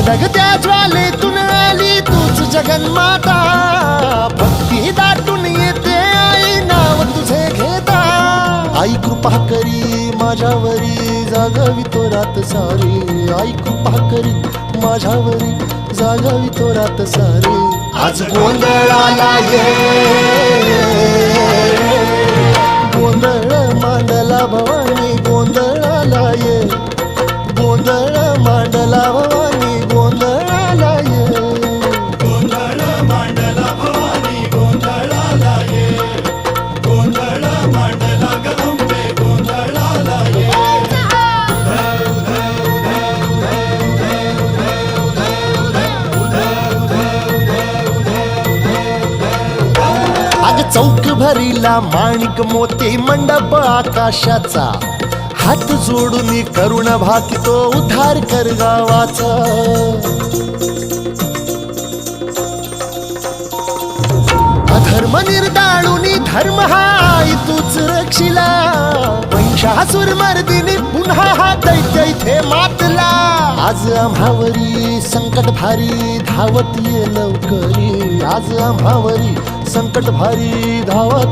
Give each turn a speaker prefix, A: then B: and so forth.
A: धगधगत्या ज्वालेतून आली तूच जगन्माता, भक्ती दाटून येते आई नाव तुझे घेता। आई कृपा करी माझ्यावरी जागावी तो रात सारी, आई कृपा करी माझ्यावरी जागावी तो रात सारी। आज गोंधळाला ये, गोंधळ मांडला भवानी गोंधळाला ये, गोंधळ मांडला भवानी गोंधळाला ये,
B: गोंधळ मांडला भवानी गोंधळाला ये, गोंधळ मांडला गंबे गोंधळाला ये।
A: अग चौक भरीला माणिक मोती मंडप आकाशाचा, हात जोडून करुण भाकितो उद्धार कर गावाचा। अधर्म निर्दाळून धर्म हा आई तूच रक्षिला, महिषासुर मर्दिनी पुन्हा हा दैत्य इथे मातला। आज आम्हावरी संकट भारी धावत ये लवकरी, आज आम्हावरी संकट भारी धावत